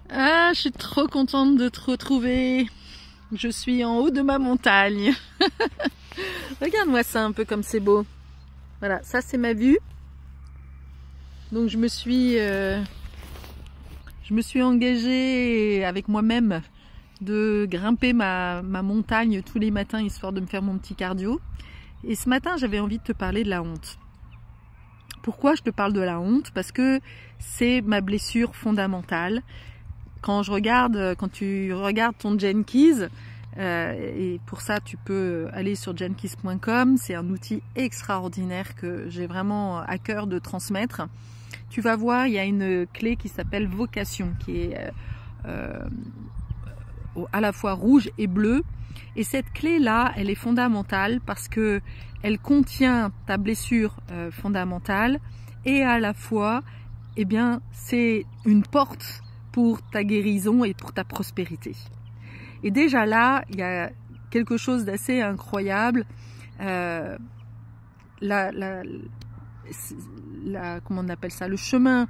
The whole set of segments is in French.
Ah, je suis trop contente de te retrouver. Je suis en haut de ma montagne. Regarde-moi ça un peu comme c'est beau. Voilà, ça c'est ma vue. Donc je me suis engagée avec moi-même de grimper ma montagne tous les matins histoire de me faire mon petit cardio. Et ce matin, j'avais envie de te parler de la honte. Pourquoi je te parle de la honte? Parce que c'est ma blessure fondamentale. Quand tu regardes ton Genkeys, et pour ça tu peux aller sur genkeys.com, c'est un outil extraordinaire que j'ai vraiment à cœur de transmettre. Tu vas voir, il y a une clé qui s'appelle vocation, qui est à la fois rouge et bleue. Et cette clé-là, elle est fondamentale parce que elle contient ta blessure fondamentale et à la fois, eh bien, c'est une porte pour ta guérison et pour ta prospérité. Et déjà là, il y a quelque chose d'assez incroyable. Comment on appelle ça? Le chemin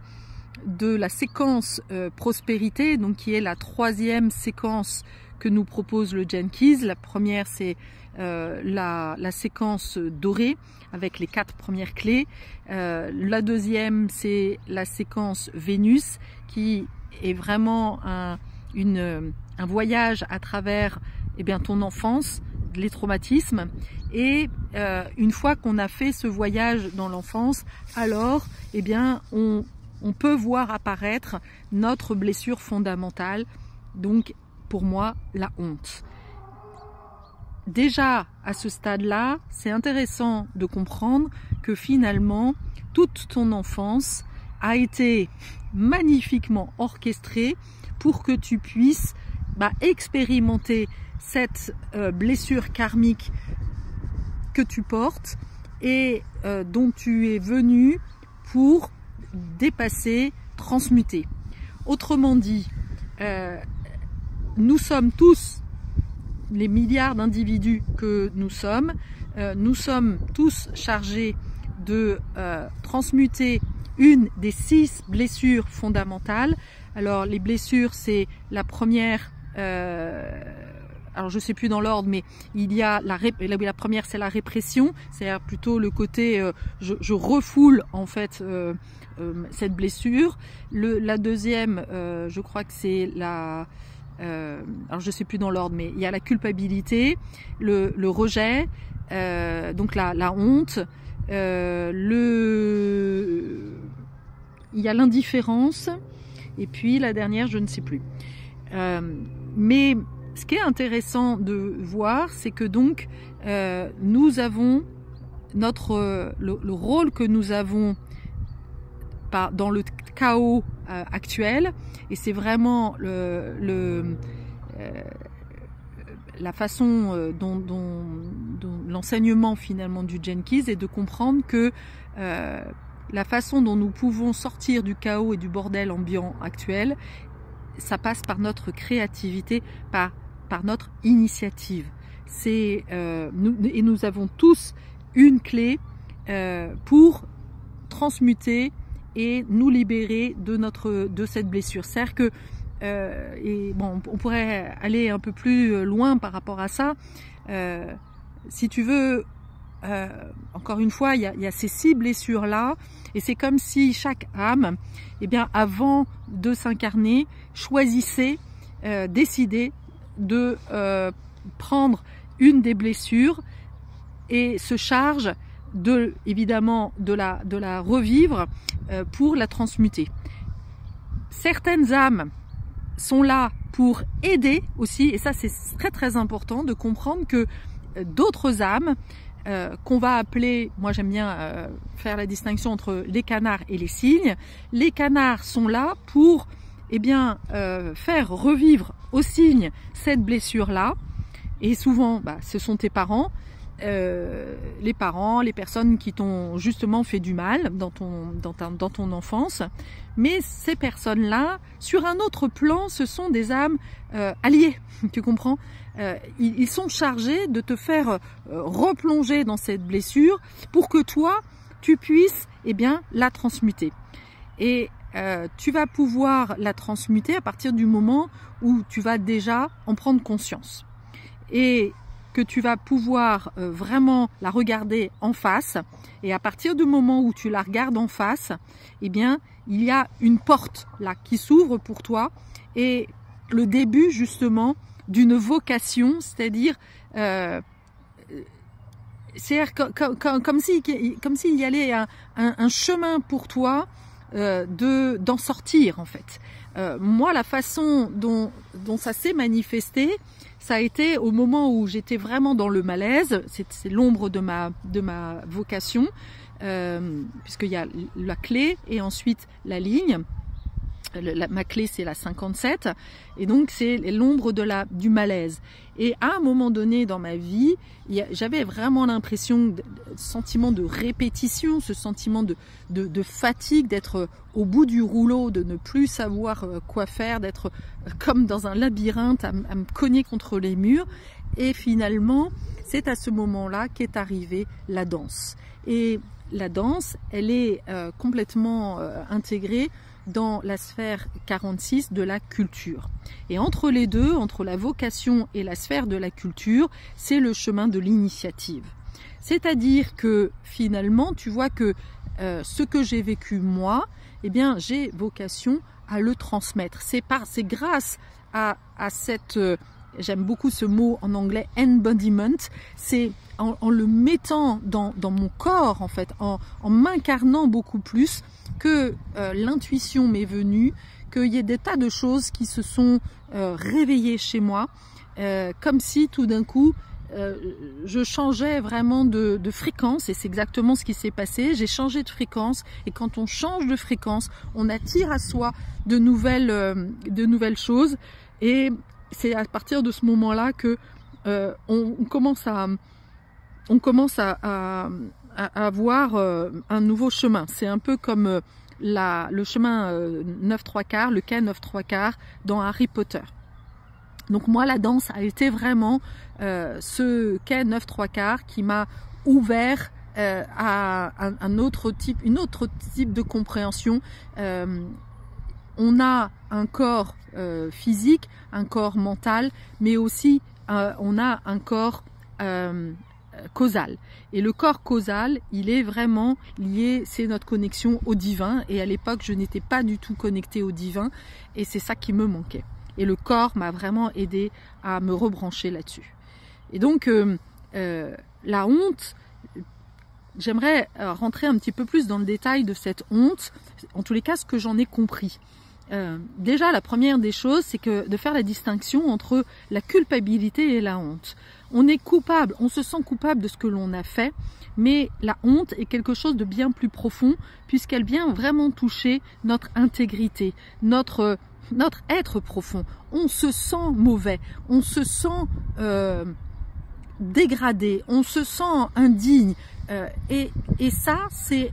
de la séquence prospérité, donc qui est la troisième séquence que nous propose le Genkeys. La première, c'est la séquence dorée avec les 4 premières clés. La deuxième, c'est la séquence Vénus qui est vraiment un voyage à travers ton enfance, les traumatismes. Et une fois qu'on a fait ce voyage dans l'enfance, alors on peut voir apparaître notre blessure fondamentale, donc pour moi la honte. Déjà à ce stade-là, c'est intéressant de comprendre que finalement toute ton enfance a été magnifiquement orchestrée pour que tu puisses expérimenter cette blessure karmique que tu portes et dont tu es venu pour dépasser, transmuter. Autrement dit, nous sommes tous, les milliards d'individus que nous sommes tous chargés de transmuter une des 6 blessures fondamentales. Alors les blessures, c'est la première, alors je sais plus dans l'ordre, mais il y a la première, c'est la répression, c'est-à-dire plutôt le côté je refoule en fait cette blessure. La deuxième, je crois que c'est la alors je sais plus dans l'ordre, mais il y a la culpabilité, le rejet, donc la honte, il y a l'indifférence, et puis la dernière, je ne sais plus. Mais ce qui est intéressant de voir, c'est que donc nous avons le rôle que nous avons dans le chaos actuel, et c'est vraiment la façon dont l'enseignement finalement du Genkeys est de comprendre que la façon dont nous pouvons sortir du chaos et du bordel ambiant actuel, ça passe par notre créativité, par notre initiative. Nous avons tous une clé pour transmuter et nous libérer de cette blessure. C'est-à-dire que on pourrait aller un peu plus loin par rapport à ça. Si tu veux, encore une fois, il y a ces 6 blessures-là, et c'est comme si chaque âme, avant de s'incarner, choisissait, décidait de prendre une des blessures et se charge évidemment de la revivre pour la transmuter. Certaines âmes sont là pour aider aussi, et ça c'est très très important de comprendre que d'autres âmes qu'on va appeler, moi j'aime bien faire la distinction entre les canards et les cygnes. Les canards sont là pour faire revivre aux cygnes cette blessure-là, et souvent ce sont tes parents, les personnes qui t'ont justement fait du mal dans ton enfance. Mais ces personnes-là, sur un autre plan, ce sont des âmes alliées, tu comprends? Ils sont chargés de te faire replonger dans cette blessure pour que toi, tu puisses la transmuter. Et tu vas pouvoir la transmuter à partir du moment où tu vas déjà en prendre conscience. Et que tu vas pouvoir vraiment la regarder en face. Et à partir du moment où tu la regardes en face, eh bien, il y a une porte là qui s'ouvre pour toi et le début justement d'une vocation, c'est-à-dire comme s'il y allait un chemin pour toi d'en sortir en fait. Moi, la façon dont ça s'est manifesté, ça a été au moment où j'étais vraiment dans le malaise. C'est l'ombre de ma vocation, puisqu'il y a la clé et ensuite la ligne. Ma clé, c'est la 57, et donc c'est l'ombre du malaise. Et à un moment donné dans ma vie, j'avais vraiment l'impression, sentiment de répétition, ce sentiment de fatigue, d'être au bout du rouleau, de ne plus savoir quoi faire, d'être comme dans un labyrinthe, à me cogner contre les murs. Et finalement, c'est à ce moment-là qu'est arrivée la danse. Et la danse, elle est complètement intégrée dans la sphère 46 de la culture. Et entre les deux, entre la vocation et la sphère de la culture, c'est le chemin de l'initiative. C'est-à-dire que finalement, tu vois que ce que j'ai vécu moi, eh bien, j'ai vocation à le transmettre. C'est grâce à cette... J'aime beaucoup ce mot en anglais, embodiment. C'est en le mettant dans mon corps, en fait, en m'incarnant beaucoup plus, que l'intuition m'est venue, qu'il y ait des tas de choses qui se sont réveillées chez moi, comme si tout d'un coup, je changeais vraiment de fréquence, et c'est exactement ce qui s'est passé. J'ai changé de fréquence, et quand on change de fréquence, on attire à soi de nouvelles choses, et c'est à partir de ce moment-là que on commence à avoir un nouveau chemin. C'est un peu comme le chemin 9/3/4, le quai 9/3/4 dans Harry Potter. Donc moi, la danse a été vraiment ce quai 9/3/4 qui m'a ouvert à une autre type de compréhension. On a un corps physique, un corps mental, mais aussi on a un corps causal. Et le corps causal, il est vraiment lié, c'est notre connexion au divin. Et à l'époque, je n'étais pas du tout connectée au divin, et c'est ça qui me manquait. Et le corps m'a vraiment aidé à me rebrancher là-dessus. Et donc, la honte, j'aimerais rentrer un petit peu plus dans le détail de cette honte, en tous les cas, ce que j'en ai compris. Déjà, la première des choses, c'est que de faire la distinction entre la culpabilité et la honte. On est coupable, on se sent coupable de ce que l'on a fait, mais la honte est quelque chose de bien plus profond, puisqu'elle vient vraiment toucher notre intégrité, notre être profond. On se sent mauvais, on se sent dégradé, on se sent indigne, et ça, c'est,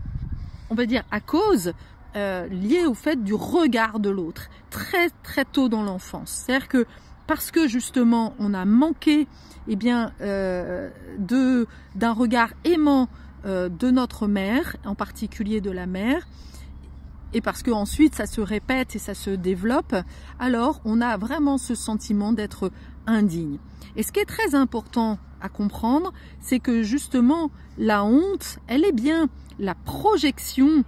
on va dire, à cause lié au fait du regard de l'autre, très très tôt dans l'enfance. C'est-à-dire que parce que justement on a manqué eh bien, d'un regard aimant de notre mère, en particulier de la mère, et parce que ensuite ça se répète et ça se développe, alors on a vraiment ce sentiment d'être indigne. Et ce qui est très important à comprendre, c'est que justement la honte, elle est bien la projection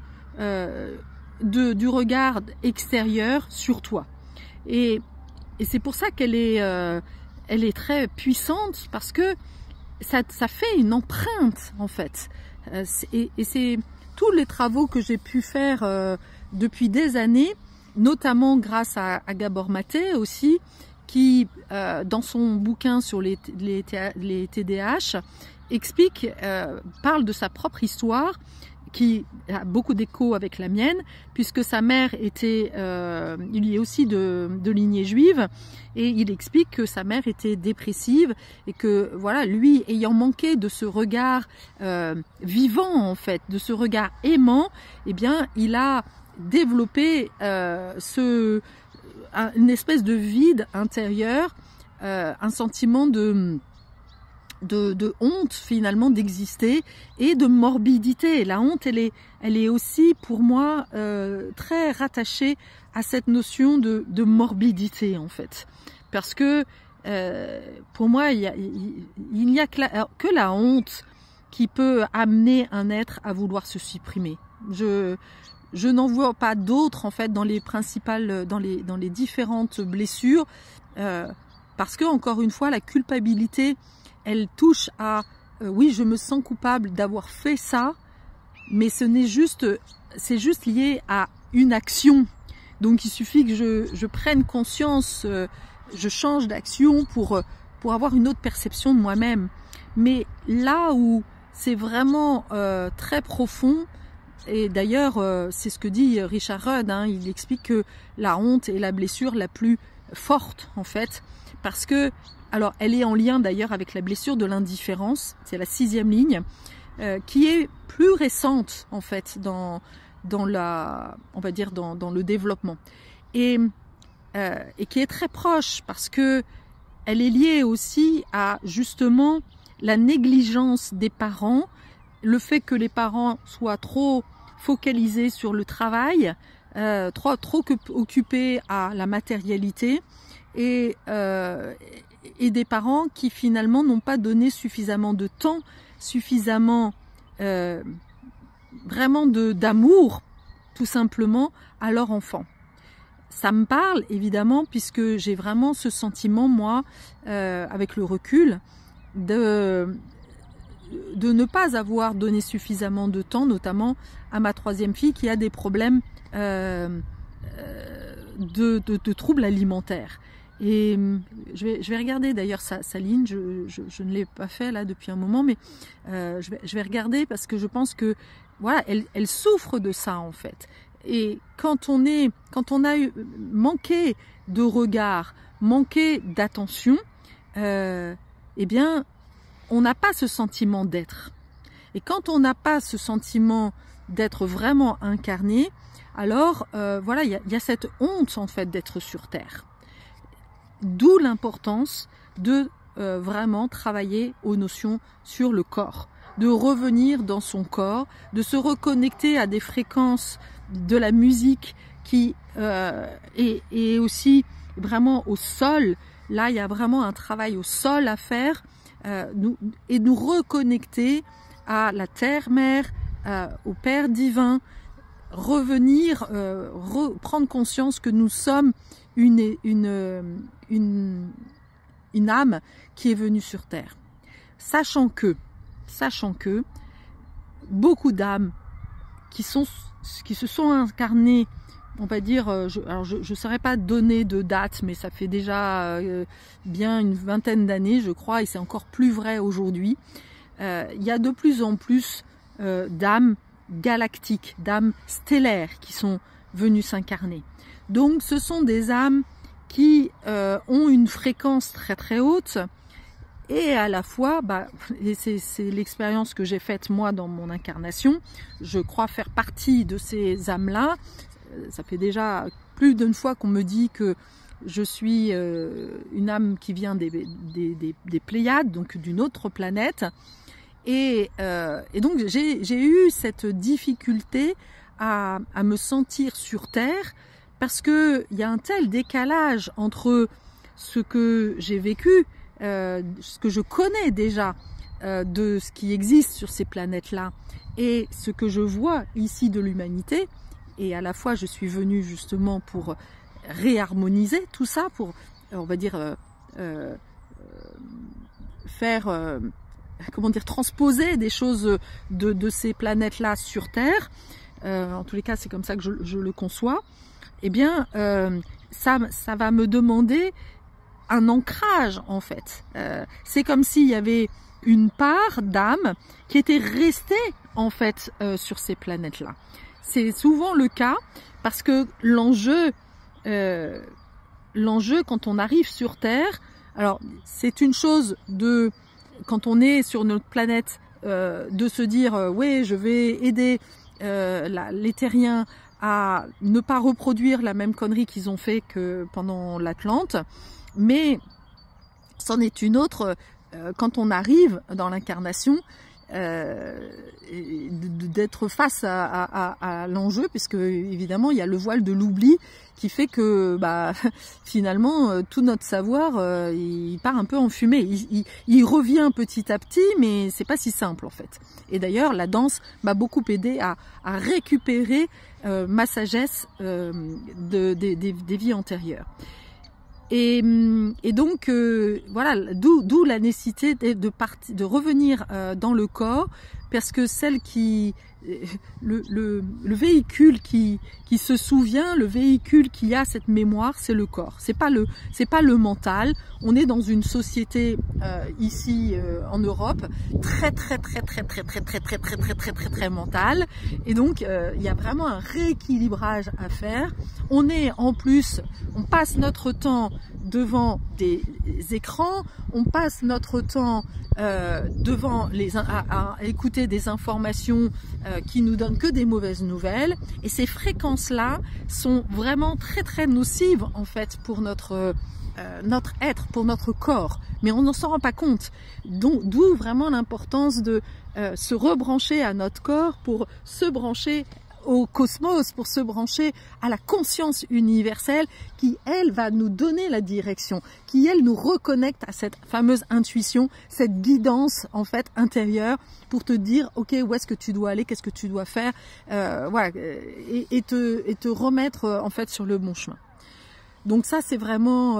du regard extérieur sur toi. Et c'est pour ça qu'elle est très puissante, parce que ça fait une empreinte en fait. Et c'est tous les travaux que j'ai pu faire depuis des années, notamment grâce à Gabor Maté aussi, qui dans son bouquin sur les TDAH explique, parle de sa propre histoire, qui a beaucoup d'écho avec la mienne, puisque sa mère était, il y est aussi de lignée juive, et il explique que sa mère était dépressive, et que voilà, lui ayant manqué de ce regard vivant en fait, de ce regard aimant, eh bien il a développé une espèce de vide intérieur, un sentiment honte finalement d'exister et de morbidité. La honte, elle est aussi pour moi très rattachée à cette notion de morbidité en fait, parce que pour moi il n'y a que la honte qui peut amener un être à vouloir se supprimer. Je n'en vois pas d'autres en fait dans les principales, dans les différentes blessures, parce que encore une fois la culpabilité, elle touche à oui, je me sens coupable d'avoir fait ça, mais c'est juste lié à une action. Donc il suffit que je prenne conscience, je change d'action pour avoir une autre perception de moi-même. Mais là où c'est vraiment très profond, et d'ailleurs c'est ce que dit Richard Rudd, hein, il explique que la honte est la blessure la plus forte en fait, parce que alors, elle est en lien d'ailleurs avec la blessure de l'indifférence, c'est la 6e ligne, qui est plus récente en fait dans on va dire dans le développement, et qui est très proche parce que elle est liée aussi à justement la négligence des parents, le fait que les parents soient trop focalisés sur le travail, trop occupés à la matérialité, et des parents qui finalement n'ont pas donné suffisamment de temps, suffisamment vraiment d'amour tout simplement à leur enfant. Ça me parle évidemment puisque j'ai vraiment ce sentiment moi avec le recul de ne pas avoir donné suffisamment de temps, notamment à ma 3e fille qui a des problèmes de troubles alimentaires. Et je vais regarder d'ailleurs sa ligne, je ne l'ai pas fait là depuis un moment, mais je vais regarder parce que je pense que voilà, elle souffre de ça en fait. Et quand on a manqué de regard, manqué d'attention, eh bien on n'a pas ce sentiment d'être. Et quand on n'a pas ce sentiment d'être vraiment incarné, alors voilà, il y a cette honte en fait d'être sur Terre. D'où l'importance de vraiment travailler aux notions sur le corps, de revenir dans son corps, de se reconnecter à des fréquences de la musique qui est aussi vraiment au sol. Là, il y a vraiment un travail au sol à faire, et nous reconnecter à la Terre-Mère, au Père divin, revenir, prendre conscience que nous sommes une âme qui est venue sur Terre. Sachant que beaucoup d'âmes qui se sont incarnées, on va dire, je ne saurais pas donner de date, mais ça fait déjà bien une 20aine d'années, je crois, et c'est encore plus vrai aujourd'hui. Il y a de plus en plus d'âmes galactiques, d'âmes stellaires qui sont venues s'incarner. Donc ce sont des âmes qui ont une fréquence très très haute, et à la fois, et c'est l'expérience que j'ai faite moi dans mon incarnation, je crois faire partie de ces âmes-là. Ça fait déjà plus d'une fois qu'on me dit que je suis une âme qui vient des Pléiades, donc d'une autre planète. Et donc j'ai eu cette difficulté à me sentir sur Terre, parce qu'il y a un tel décalage entre ce que j'ai vécu, ce que je connais déjà de ce qui existe sur ces planètes-là, et ce que je vois ici de l'humanité. Et à la fois, je suis venue justement pour réharmoniser tout ça, pour, on va dire, faire, comment dire, transposer des choses de ces planètes-là sur Terre. En tous les cas, c'est comme ça que je le conçois. Eh bien, ça va me demander un ancrage, en fait. C'est comme s'il y avait une part d'âme qui était restée, en fait, sur ces planètes-là. C'est souvent le cas parce que l'enjeu quand on arrive sur Terre, alors c'est une chose quand on est sur notre planète, de se dire oui, je vais aider les terriens à ne pas reproduire la même connerie qu'ils ont fait que pendant l'Atlante, mais c'en est une autre quand on arrive dans l'incarnation, d'être face à l'enjeu, puisque évidemment il y a le voile de l'oubli qui fait que finalement tout notre savoir il part un peu en fumée, il revient petit à petit, mais c'est pas si simple en fait. Et d'ailleurs la danse m'a beaucoup aidé à récupérer ma sagesse des vies antérieures. Et donc voilà, d'où la nécessité de revenir dans le corps, parce que le véhicule qui se souvient, le véhicule qui a cette mémoire, c'est le corps. C'est pas le mental. On est dans une société ici en Europe très mentale, et donc il y a vraiment un rééquilibrage à faire. On passe notre temps devant des écrans, on passe notre temps devant à écouter des informations qui nous donnent que des mauvaises nouvelles, et ces fréquences-là sont vraiment très nocives en fait pour notre être, pour notre corps, mais on n'en s'en rend pas compte. D'où vraiment l'importance de se rebrancher à notre corps pour se brancher au cosmos, pour se brancher à la conscience universelle qui, elle, va nous donner la direction, qui, elle, nous reconnecte à cette fameuse intuition, cette guidance, en fait, intérieure, pour te dire, ok, où est-ce que tu dois aller, qu'est-ce que tu dois faire, voilà, et te remettre, en fait, sur le bon chemin. Donc ça, c'est vraiment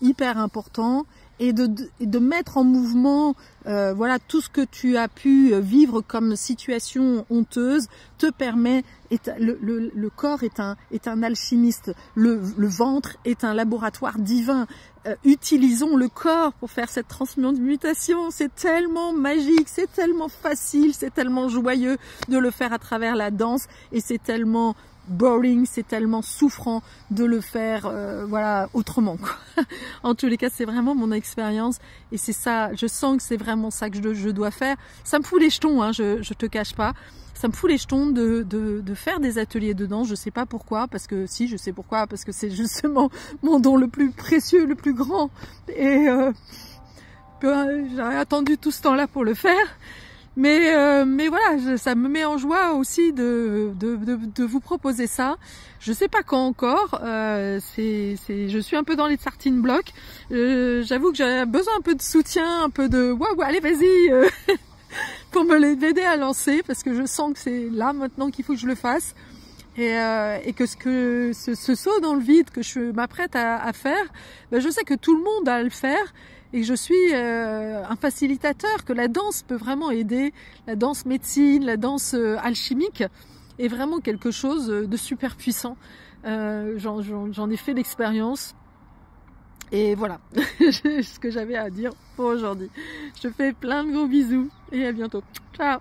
hyper important, et de mettre en mouvement voilà, tout ce que tu as pu vivre comme situation honteuse te permet, le corps est un alchimiste, le ventre est un laboratoire divin. Utilisons le corps pour faire cette transmutation, c'est tellement magique, c'est tellement facile, c'est tellement joyeux de le faire à travers la danse, et c'est tellement boring, c'est tellement souffrant de le faire voilà, autrement quoi. En tous les cas, c'est vraiment mon expérience, et c'est ça, je sens que c'est vraiment ça que je dois faire. Ça me fout les jetons, hein, je te cache pas, ça me fout les jetons de faire des ateliers de danse. Je sais pas pourquoi, parce que si, je sais pourquoi, parce que c'est justement mon don le plus précieux, le plus grand, et j'aurais attendu tout ce temps-là pour le faire. Mais voilà, ça me met en joie aussi de vous proposer ça. Je sais pas quand encore. Je suis un peu dans les starting blocks. J'avoue que j'ai besoin un peu de soutien, un peu de waouh, allez vas-y, pour me l'aider à lancer, parce que je sens que c'est là maintenant qu'il faut que je le fasse, et que ce saut dans le vide que je m'apprête à faire, ben je sais que tout le monde a à le faire. Et que je suis un facilitateur, que la danse peut vraiment aider, la danse médecine, la danse alchimique est vraiment quelque chose de super puissant. J'en ai fait l'expérience. Et voilà ce que j'avais à dire pour aujourd'hui. Je te fais plein de gros bisous et à bientôt. Ciao!